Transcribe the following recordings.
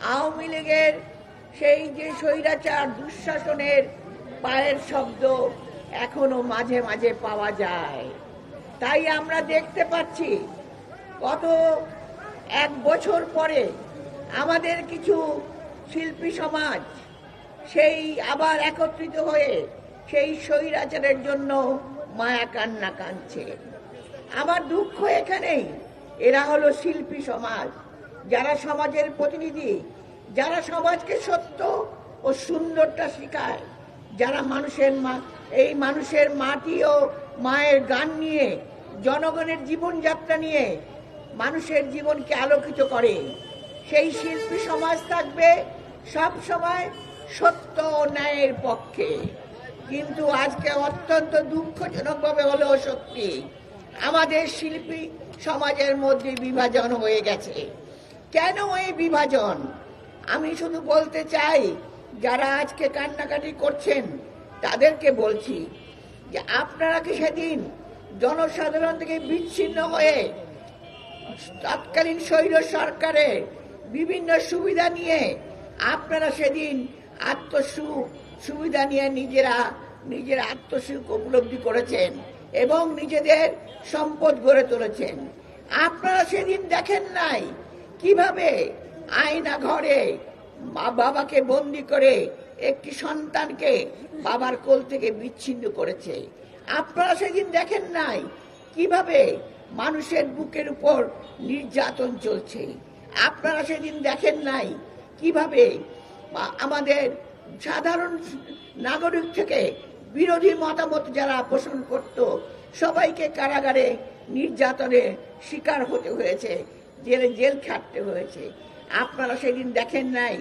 আওয়ামী লীগের সেই যে স্বৈরাচার দুঃশাসনের পায়ের শব্দ এখনো মাঝে মাঝে পাওয়া যায়। তাই আমরা দেখতে পাচ্ছি গত এক বছর পরে আমাদের কিছু শিল্পী সমাজ সেই আবার একত্রিত হয়ে সেই স্বৈরাচারের জন্য মায়া কান্না কাঁদছে। আমার দুঃখ এখানেই, এরা হলো শিল্পী সমাজ, যারা সমাজের প্রতিনিধি, যারা সমাজকে সত্য ও সুন্দরটা শেখায়, যারা এই মানুষের মাটি ও মায়ের গান নিয়ে, জনগণের জীবনযাত্রা নিয়ে মানুষের জীবনকে আলোকিত করে। সেই শিল্পী সমাজ থাকবে সব সময় সত্য ও ন্যায়ের পক্ষে। কিন্তু আজকে অত্যন্ত দুঃখজনকভাবে হলেও সত্যি, আমাদের শিল্পী সমাজের মধ্যে বিভাজন হয়ে গেছে। কেন এই বিভাজন? আমি শুধু বলতে চাই, যারা আজকে কান্নাকাটি করছেন তাদেরকে বলছি যে আপনারা কি সেদিন জনসাধারণ থেকে বিচ্ছিন্ন হয়ে তৎকালীন স্বৈর সরকারের বিভিন্ন সুবিধা নিয়ে আপনারা সেদিন সুবিধা নিয়ে নিজেরা আত্মসুখ উপলব্ধি করেছেন এবং নিজেদের সম্পদ গড়ে তুলেছেন? আপনারা সেদিন দেখেন নাই কিভাবে আয়না ঘরে বাবাকে বন্দি করে একটি সন্তানকে বাবার কোল থেকে বিচ্ছিন্ন করেছে? আপনারা সেদিন দেখেন নাই কিভাবে মানুষের বুকের উপর নির্যাতন চলছে? আপনারা সেদিন দেখেন নাই কিভাবে আমাদের সাধারণ নাগরিক থেকে বিরোধী মতামত যারা পোষণ করত সবাইকে কারাগারে নির্যাতনের শিকার হতে হয়েছে, জেল খাটতে হয়েছে? আপনারা সেদিন দেখেন নাই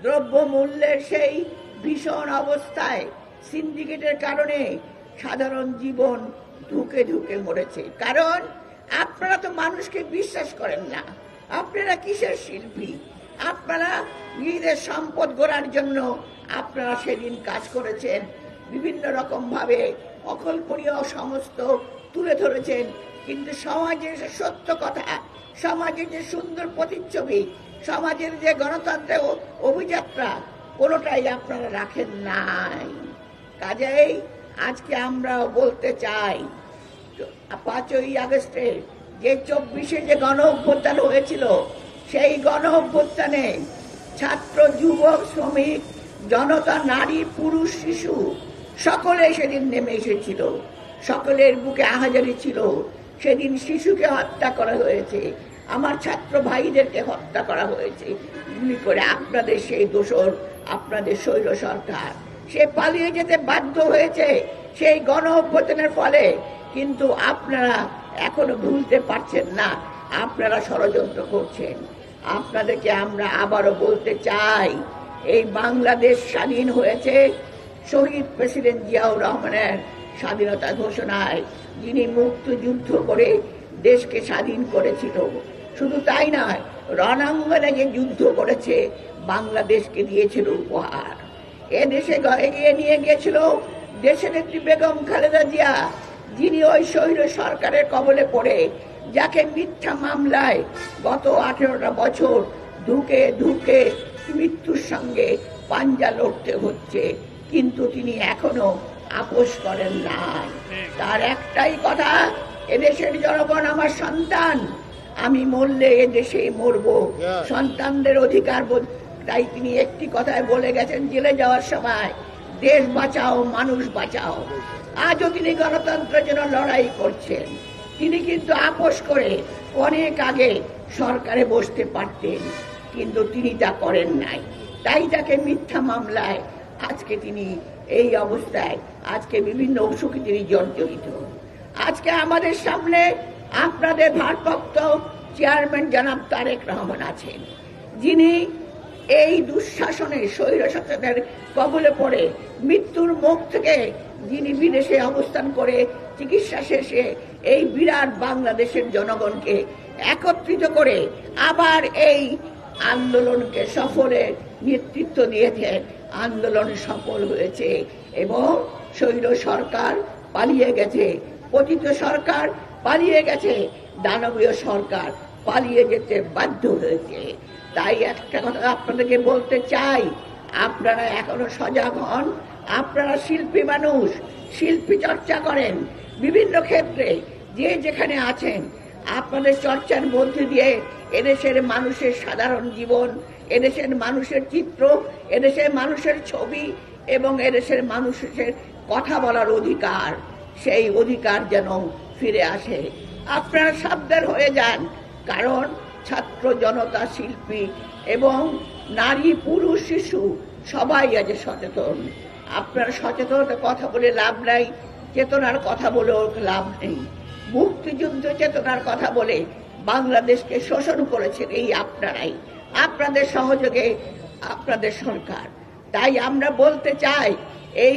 দ্রব্য মূল্যের সেই ভীষণ অবস্থায় সিন্ডিকেটের কারণে সাধারণ জীবন ধুকে ধুকে মরেছে? কারণ আপনারা তো মানুষকে বিশ্বাস করেন না। আপনারা কিসের শিল্পী? আপনারা নিজেদের সম্পদ গড়ার জন্য আপনারা সেদিন কাজ করেছেন, বিভিন্ন রকম ভাবে অকল্পনীয় সমস্ত তুলে ধরেছেন, কিন্তু সমাজের যে সত্য কথা, সমাজের যে সুন্দর প্রতিচ্ছবি, সমাজের যে গণতন্ত্রের অভিযাত্রা, কোনোটাই আপনারা রাখেন নাই। কাজেই আজকে আমরা বলতে চাই, 5ই আগস্টে যে 24-এ যে গণ অভ্যুত্থান হয়েছিল, সেই গণ অভ্যুত্থানে ছাত্র, যুবক, শ্রমিক, জনতা, নারী, পুরুষ, শিশু সকলে সেদিন নেমে এসেছিল। সকলের বুকে আহাজারি ছিল। সেদিন শিশুকে হত্যা করা হয়েছে, আমার ছাত্র ভাইদেরকে হত্যা করা হয়েছে গুলি করে। আপনাদের সেই দোসর, আপনাদের স্বৈর সরকার, সে পালিয়ে যেতে বাধ্য হয়েছে সেই গণ অভ্যুত্থানের ফলে। কিন্তু আপনারা এখনো ভুলতে পারছেন না, আপনারা ষড়যন্ত্র করছেন। আপনাদেরকে আমরা আবারও বলতে চাই, এই বাংলাদেশ স্বাধীন হয়েছে শহীদ প্রেসিডেন্ট জিয়াউর রহমানের স্বাধীনতা ঘোষণায়, যিনি মুক্তিযুদ্ধ করে দেশকে স্বাধীন করেছিল। শুধু তাই নয়, রণাঙ্গনে যে যুদ্ধ করেছে বাংলাদেশকে দিয়েছিল উপহার। এ দেশে এগিয়ে নিয়ে গিয়েছিল দেশনেত্রী বেগম খালেদা জিয়া, যিনি ওই স্বৈর সরকারের কবলে পড়ে, যাকে মিথ্যা মামলায় গত 18টা বছর ধুকে ধুকে মৃত্যুর সঙ্গে পাঞ্জা লড়তে হচ্ছে, কিন্তু তিনি এখনো আপোষ করেন নাই। তার একটাই কথা, এদেশের জনগণ আমার সন্তান, আমি মরলে এদেশে মরবো, সন্তানদের অধিকার। তাই তিনি একটি কথায় বলে গেছেন জেলে যাওয়ার সময়, দেশ বাঁচাও, মানুষ বাঁচাও। আজও তিনি গণতন্ত্রের জন্য লড়াই করছেন। তিনি কিন্তু আপোষ করে অনেক আগে সরকারে বসতে পারতেন, কিন্তু তিনি তা করেন নাই। তাই তাকে মিথ্যা মামলায় আজকে তিনি এই অবস্থায়, আজকে বিভিন্ন অসুখে তিনি জর্জরিত। আজকে আমাদের সামনে আপনাদের ভারপ্রাপ্ত চেয়ারম্যান জনাব তারেক রহমান আছেন, যিনি এই দুঃশাসনের স্বৈরশাসনের কবলে পড়ে মৃত্যুর মুখ থেকে যিনি বিদেশে অবস্থান করে চিকিৎসা শেষে এই বিরাট বাংলাদেশের জনগণকে একত্রিত করে আবার এই আন্দোলনকে সফলের নেতৃত্ব দিয়েছেন। আন্দোলন সফল হয়েছে এবং স্বৈর সরকার পালিয়ে গেছে, পতিত সরকার পালিয়ে গেছে, দানবীয় সরকার পালিয়ে যেতে বাধ্য হয়েছে। তাই একটা কথা আপনাদেরকে বলতে চাই, আপনারা এখনো সজাগ হন। আপনারা শিল্পী মানুষ, শিল্পী চর্চা করেন বিভিন্ন ক্ষেত্রে, যে যেখানে আছেন আপনাদের চর্চার মধ্যে দিয়ে এদেশের মানুষের সাধারণ জীবন, এদেশের মানুষের চিত্র, এদেশের মানুষের ছবি এবং এদেশের মানুষের কথা বলার অধিকার, সেই অধিকার যেন ফিরে আসে। আপনারা সাবধান হয়ে যান, কারণ ছাত্র জনতা, শিল্পী এবং নারী, পুরুষ, শিশু সবাই আজ সচেতন। আপনার সচেতনতার কথা বলে লাভ নাই, চেতনার কথা বলেও লাভ নেই। মুক্তিযুদ্ধ চেতনার কথা বলে বাংলাদেশকে শোষণ করেছেন এই আপনারাই, আপনাদের সহযোগে আপনাদের সরকার। তাই আমরা বলতে চাই, এই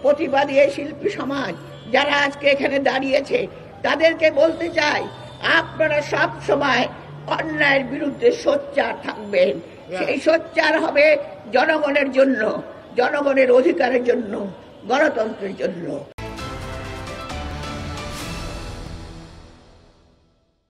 প্রতিবাদী এই শিল্পী সমাজ যারা আজকে এখানে দাঁড়িয়েছে তাদেরকে বলতে চাই, আপনারা সব সময় অন্যায়ের বিরুদ্ধে সোচ্চার থাকবেন। সেই সোচ্চার হবে জনগণের জন্য, জনগণের অধিকারের জন্য, গণতন্ত্রের জন্য।